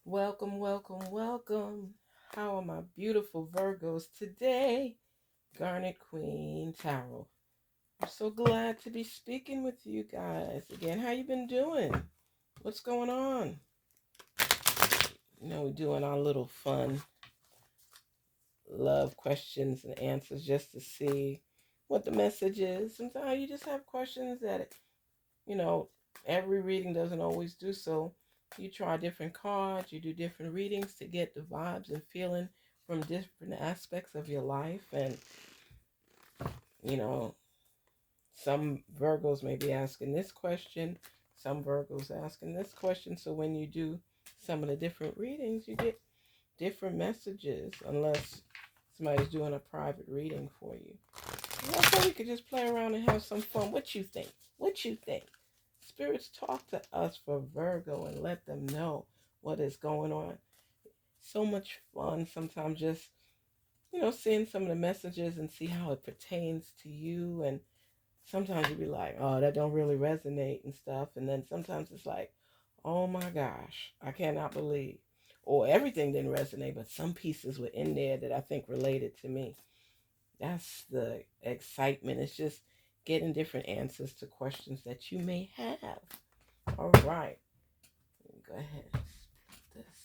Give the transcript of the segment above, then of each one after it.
Welcome, welcome, welcome. How are my beautiful Virgos today? Garnet Queen Tarot. I'm so glad to be speaking with you guys again. How you been doing? What's going on? We're doing our little fun love questions and answers just to see what the message is. Sometimes you just have questions that, you know, every reading doesn't always do so. You try different cards, you do different readings to get the vibes and feeling from different aspects of your life. And, you know, some Virgos may be asking this question, some Virgos asking this question. So when you do some of the different readings, you get different messages, unless somebody's doing a private reading for you. I thought we could just play around and have some fun. What you think? What you think? Spirits, talk to us for Virgo and let them know what is going on. So much fun sometimes just, seeing some of the messages and see how it pertains to you. And sometimes you be like, oh, that don't really resonate and stuff. And then sometimes it's like, oh my gosh, I cannot believe. Or everything didn't resonate, but some pieces were in there that I think related to me. That's the excitement. It's just getting different answers to questions that you may have. All right. Go ahead and split this.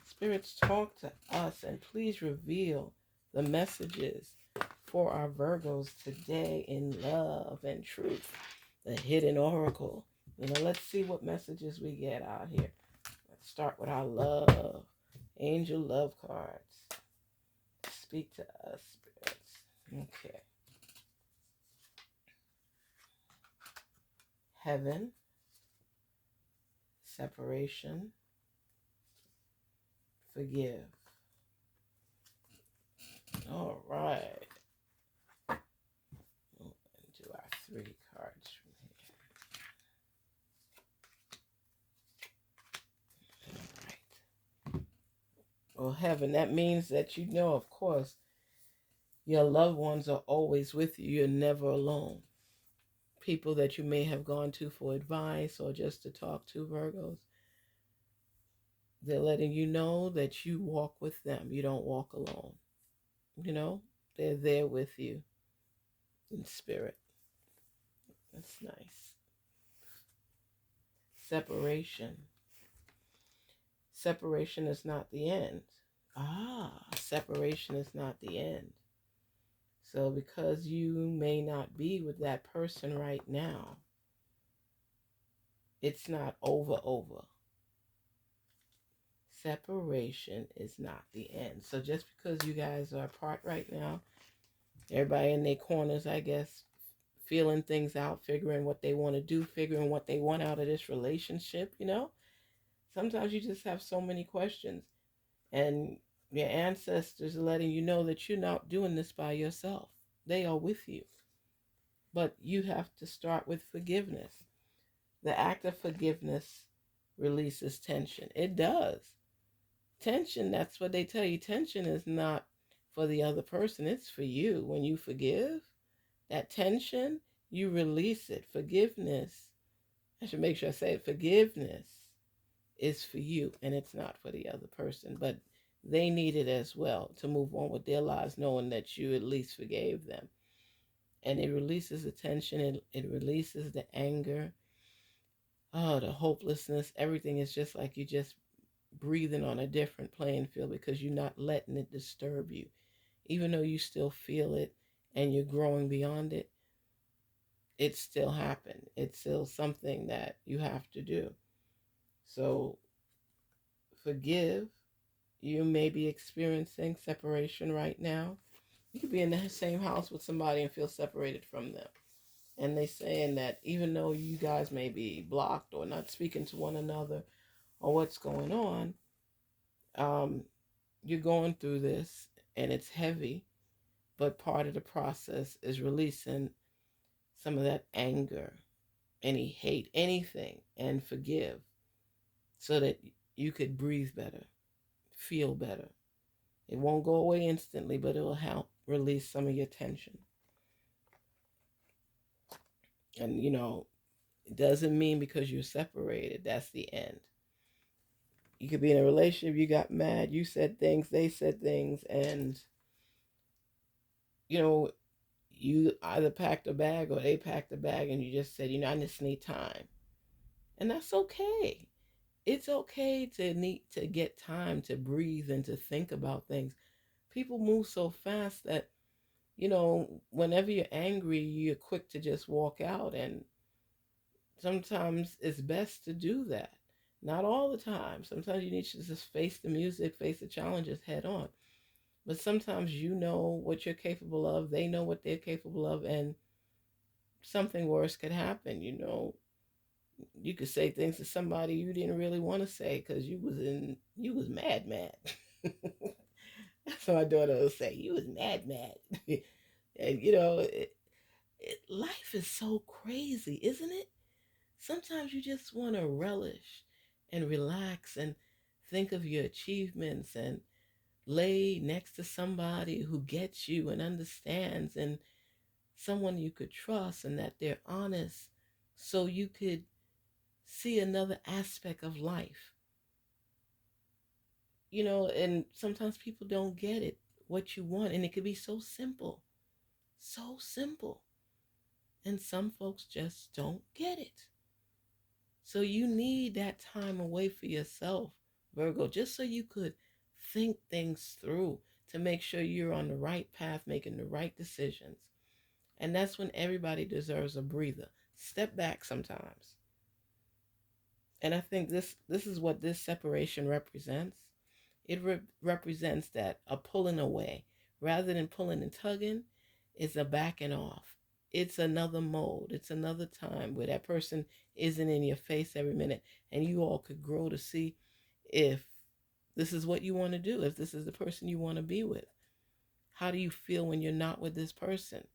Spirits, talk to us and please reveal the messages for our Virgos today in love and truth. The hidden oracle. Let's see what messages we get out here. Let's start with our love. Angel love cards. Speak to us, spirits. Okay. Heaven, separation, forgive. All right. We'll do our 3 cards from here. All right. Well, heaven, that means that of course, your loved ones are always with you. You're never alone. People that you may have gone to for advice or just to talk to, Virgos, they're letting you know that you walk with them. You don't walk alone. They're there with you in spirit. That's nice. Separation. Separation is not the end. Separation is not the end. So because you may not be with that person right now, it's not over. Separation is not the end. So just because you guys are apart right now, everybody in their corners, I guess, feeling things out, figuring what they want to do, figuring what they want out of this relationship, sometimes you just have so many questions. And your ancestors are letting you know that you're not doing this by yourself. They are with you. But you have to start with forgiveness. The act of forgiveness releases tension. It does. Tension, that's what they tell you. Tension is not for the other person, it's for you. When you forgive, that tension, you release it. Forgiveness, I should make sure I say it, forgiveness is for you and it's not for the other person. But they need it as well to move on with their lives, knowing that you at least forgave them. And it releases the tension, it releases the anger, the hopelessness. Everything is just like you just breathing on a different playing field because you're not letting it disturb you. Even though you still feel it and you're growing beyond it, it still happened. It's still something that you have to do. So forgive. You may be experiencing separation right now. You could be in the same house with somebody and feel separated from them. And they saying that even though you guys may be blocked or not speaking to one another or what's going on, you're going through this and it's heavy, but part of the process is releasing some of that anger, any hate, anything, and forgive so that you could breathe better, feel better. It won't go away instantly, but it will help release some of your tension. And, it doesn't mean because you're separated, that's the end. You could be in a relationship, you got mad, you said things, they said things, and you know, you either packed a bag or they packed a bag, and you just said, I just need time. And that's okay. It's okay to need to get time to breathe and to think about things. People move so fast that, whenever you're angry, you're quick to just walk out. And sometimes it's best to do that. Not all the time. Sometimes you need to just face the music, face the challenges head on. But sometimes you know what you're capable of, they know what they're capable of, and something worse could happen. You could say things to somebody you didn't really want to say because you was mad. That's what my daughter will say. You was mad. And life is so crazy, isn't it? Sometimes you just want to relish and relax and think of your achievements and lay next to somebody who gets you and understands, and someone you could trust and that they're honest, so you could see another aspect of life. And sometimes people don't get it, what you want, and it could be so simple. So simple. And some folks just don't get it. So you need that time away for yourself, Virgo, just so you could think things through to make sure you're on the right path, making the right decisions. And that's when everybody deserves a breather. Step back sometimes. And I think this is what this separation represents. It represents that a pulling away. Rather than pulling and tugging, it's a backing off. It's another mode. It's another time where that person isn't in your face every minute, and you all could grow to see if this is what you want to do, if this is the person you want to be with. How do you feel when you're not with this person?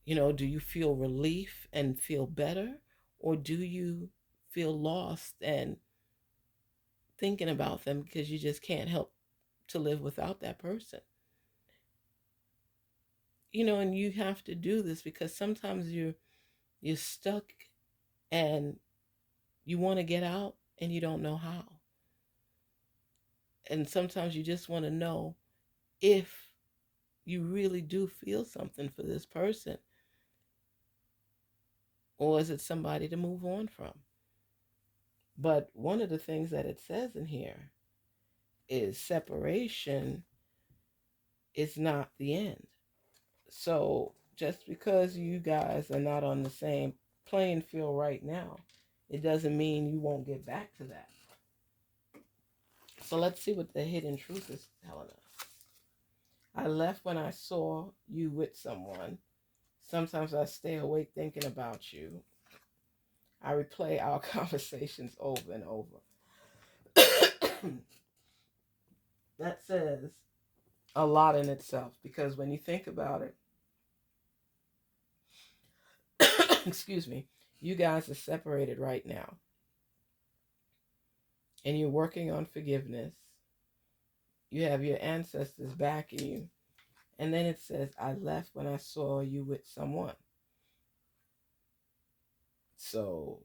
Do you feel relief and feel better? Or do you feel lost and thinking about them because you just can't help to live without that person? And you have to do this because sometimes you're stuck and you want to get out and you don't know how. And sometimes you just want to know if you really do feel something for this person, or is it somebody to move on from? But one of the things that it says in here is separation is not the end. So just because you guys are not on the same playing field right now, it doesn't mean you won't get back to that. So let's see what the hidden truth is telling us. I left when I saw you with someone. Sometimes I stay awake thinking about you. I replay our conversations over and over. That says a lot in itself, because when you think about it, excuse me, you guys are separated right now and you're working on forgiveness. You have your ancestors backing you. And then it says, I left when I saw you with someone. So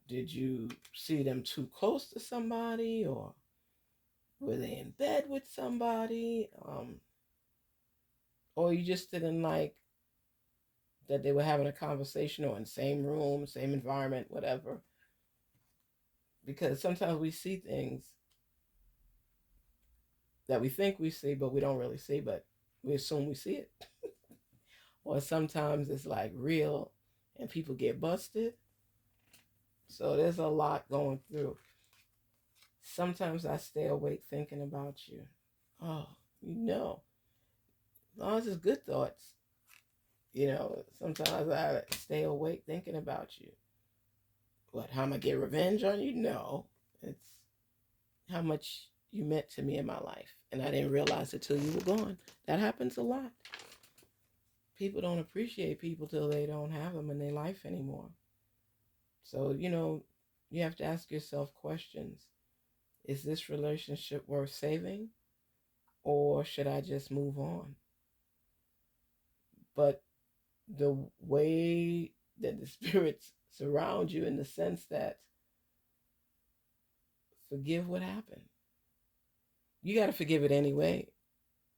did you see them too close to somebody, or were they in bed with somebody? Or you just didn't like that they were having a conversation, or in the same room, same environment, whatever. Because sometimes we see things that we think we see, but we don't really see, but we assume we see it. Or sometimes it's like real and people get busted. So there's a lot going through. Sometimes I stay awake thinking about you. Oh, as long as it's good thoughts, sometimes I stay awake thinking about you. What, how am I get revenge on you? No, it's how much you meant to me in my life. And I didn't realize it till you were gone. That happens a lot. People don't appreciate people till they don't have them in their life anymore. So, you have to ask yourself questions. Is this relationship worth saving? Or should I just move on? But the way that the spirits surround you, in the sense that Forgive what happened. You got to forgive it anyway,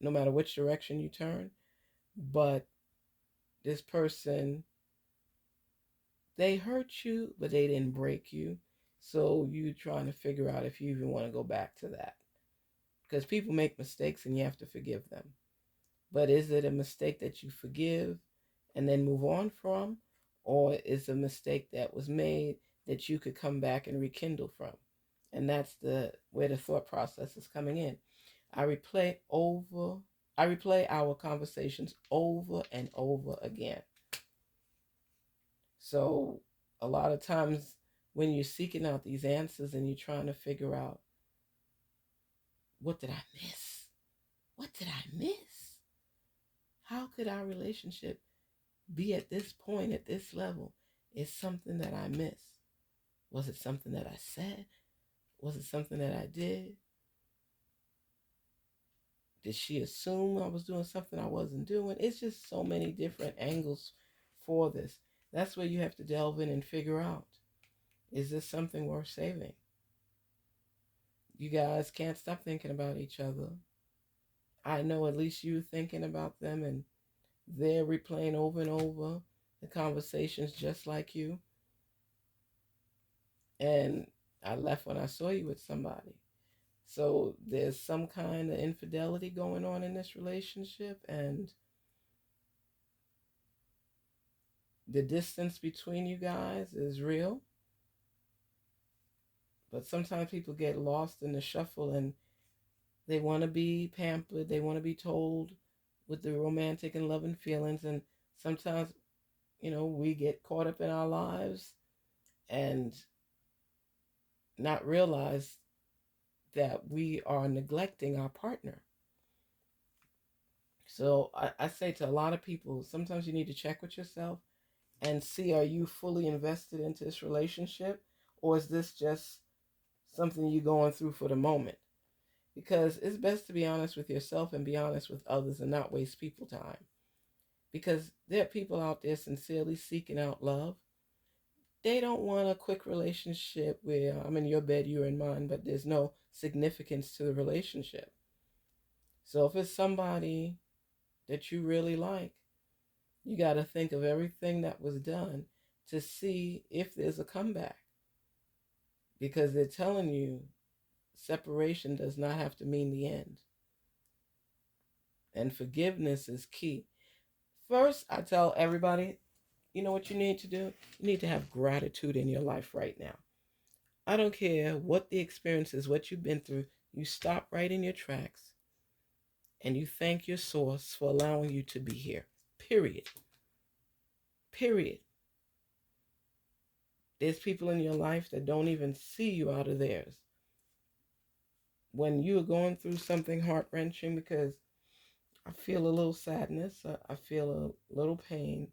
no matter which direction you turn. But this person, they hurt you, but they didn't break you. So you trying to figure out if you even want to go back to that. Because people make mistakes and you have to forgive them. But is it a mistake that you forgive and then move on from? Or is a mistake that was made that you could come back and rekindle from? And that's the where the thought process is coming in. I replay over I replay our conversations over and over again. So a lot of times when you're seeking out these answers and you're trying to figure out, what did I miss? What did I miss? How could our relationship be at this point, at this level? Is something that I missed? Was it something that I said? Was it something that I did? Did she assume I was doing something I wasn't doing? It's just so many different angles for this. That's where you have to delve in and figure out, is this something worth saving? You guys can't stop thinking about each other. I know at least you thinking about them, and they're replaying over and over the conversations just like you. And I left when I saw you with somebody. So there's some kind of infidelity going on in this relationship, and the distance between you guys is real. But sometimes people get lost in the shuffle and they want to be pampered. They want to be told with the romantic and loving feelings. And sometimes, we get caught up in our lives and not realize that we are neglecting our partner. So I say to a lot of people, sometimes you need to check with yourself and see, are you fully invested into this relationship, or is this just something you're going through for the moment? Because it's best to be honest with yourself and be honest with others and not waste people's time. Because there are people out there sincerely seeking out love. They don't want a quick relationship where I'm in your bed, you're in mine, but there's no significance to the relationship. So if it's somebody that you really like, you got to think of everything that was done to see if there's a comeback. Because they're telling you separation does not have to mean the end. And forgiveness is key. First, I tell everybody, you know what you need to do? You need to have gratitude in your life right now. I don't care what the experience is, what you've been through. You stop right in your tracks and you thank your source for allowing you to be here. Period. Period. There's people in your life that don't even see you out of theirs. When you're going through something heart-wrenching, because I feel a little sadness, I feel a little pain,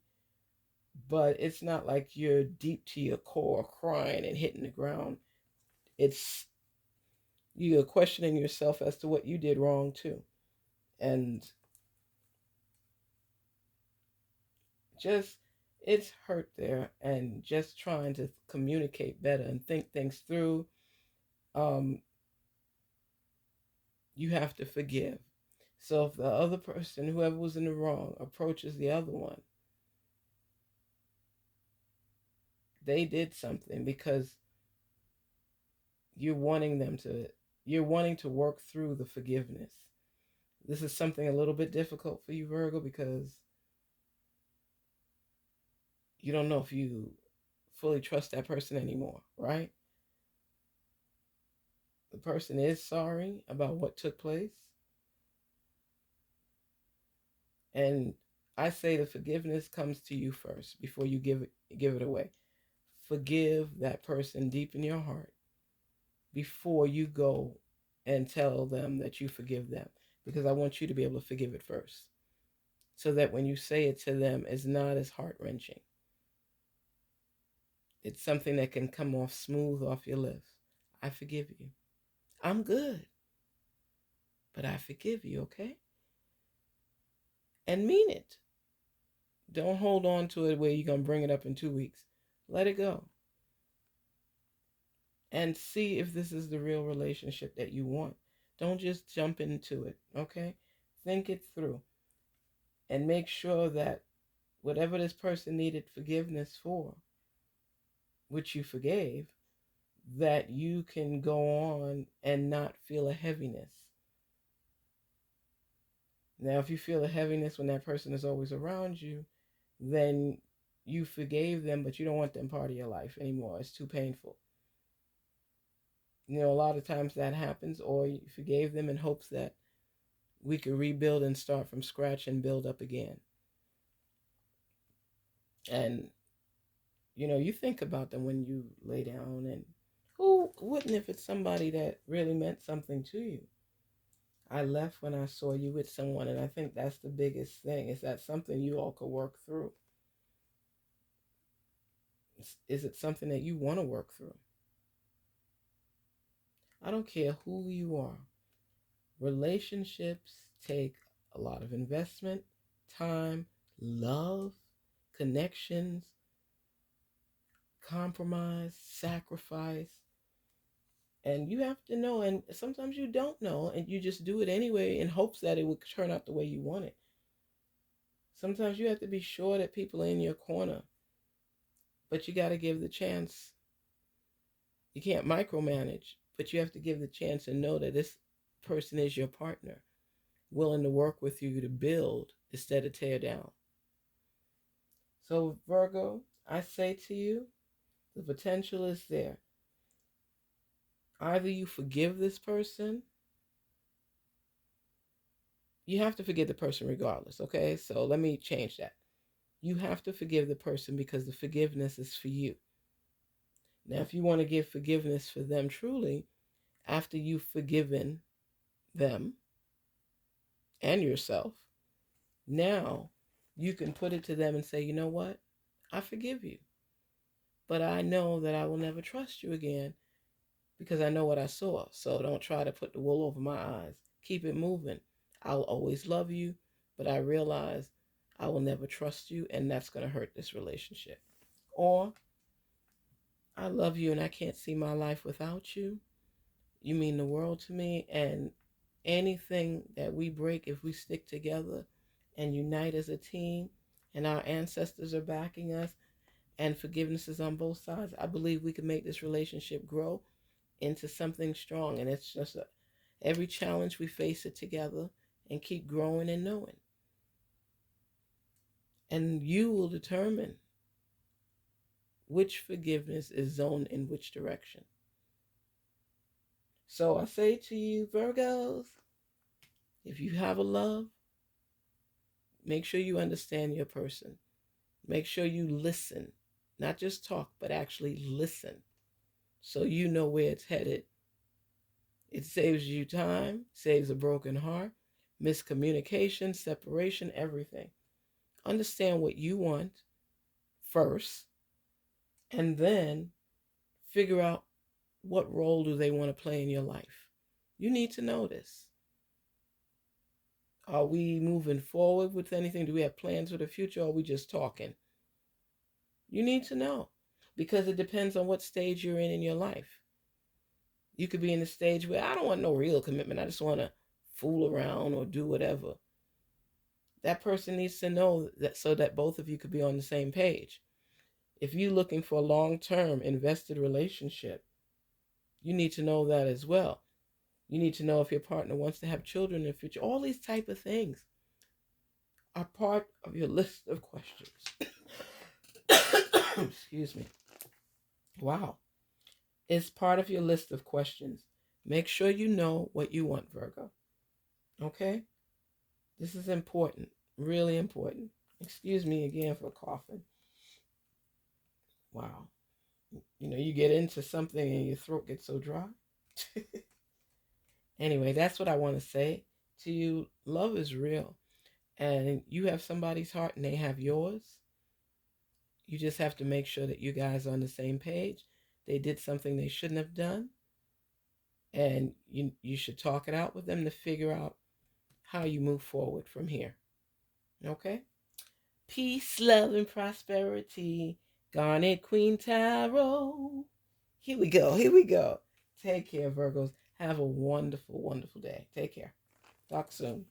but it's not like you're deep to your core crying and hitting the ground. It's you're questioning yourself as to what you did wrong too. And just it's hurt there, and just trying to communicate better and think things through. um you have to forgive. So if the other person, whoever was in the wrong, approaches the other one, they did something because you're wanting them to you're wanting to work through the forgiveness. This is something a little bit difficult for you, Virgo, because you don't know if you fully trust that person anymore, right? The person is sorry about what took place. And I say the forgiveness comes to you first before you give it away. Forgive that person deep in your heart before you go and tell them that you forgive them, because I want you to be able to forgive it first, so that when you say it to them, it's not as heart-wrenching. It's something that can come off smooth off your lips. I forgive you. I'm good, but I forgive you, okay? And mean it. Don't hold on to it where you're going to bring it up in 2 weeks. Let it go. and see if this is the real relationship that you want. Don't just jump into it, okay? Think it through and make sure that whatever this person needed forgiveness for, which you forgave, that you can go on and not feel a heaviness. Now, if you feel a heaviness when that person is always around you, then you forgave them, but you don't want them part of your life anymore. It's too painful. A lot of times that happens, or you forgave them in hopes that we could rebuild and start from scratch and build up again. And, you think about them when you lay down, and who wouldn't if it's somebody that really meant something to you? I left when I saw you with someone, and I think that's the biggest thing. Is that something you all could work through? Is it something that you want to work through? I don't care who you are. Relationships take a lot of investment, time, love, connections, compromise, sacrifice. And you have to know, and sometimes you don't know, and you just do it anyway in hopes that it will turn out the way you want it. Sometimes you have to be sure that people are in your corner, but you got to give the chance. You can't micromanage, but you have to give the chance and know that this person is your partner, willing to work with you to build instead of tear down. So, Virgo, I say to you, the potential is there. Either you forgive this person, you have to forgive the person regardless, okay? So let me change that. You have to forgive the person because the forgiveness is for you. Now, if you want to give forgiveness for them truly, after you've forgiven them and yourself, now you can put it to them and say, you know what? I forgive you. But I know that I will never trust you again because I know what I saw. So don't try to put the wool over my eyes. Keep it moving. I'll always love you, but I realize I will never trust you, and that's going to hurt this relationship. Or, I love you and I can't see my life without you. You mean the world to me, and anything that we break, if we stick together and unite as a team, and our ancestors are backing us, and forgiveness is on both sides, I believe we can make this relationship grow into something strong. And it's just every challenge we face it together and keep growing and knowing. And you will determine which forgiveness is zoned in which direction. So I say to you, Virgos, if you have a love, make sure you understand your person. Make sure you listen, not just talk, but actually listen, so you know where it's headed. It saves you time, saves a broken heart, miscommunication, separation, everything. Understand what you want first, and then figure out what role do they want to play in your life. You need to know this. Are we moving forward with anything? Do we have plans for the future, or are we just talking? You need to know, because it depends on what stage you're in your life. You could be in the stage where I don't want no real commitment. I just want to fool around or do whatever. That person needs to know that, so that both of you could be on the same page. If you're looking for a long-term invested relationship, you need to know that as well. You need to know if your partner wants to have children in the future. All these type of things are part of your list of questions. Excuse me. Wow. It's part of your list of questions. Make sure you know what you want, Virgo. Okay? This is important. Really important. Excuse me again for coughing. Wow. You get into something and your throat gets so dry. Anyway, that's what I want to say to you. Love is real. And you have somebody's heart and they have yours. You just have to make sure that you guys are on the same page. They did something they shouldn't have done. And you should talk it out with them to figure out how you move forward from here. Okay? Peace, love, and prosperity. Garnet Queen Tarot. Here we go. Here we go. Take care, Virgos. Have a wonderful, wonderful day. Take care. Talk soon.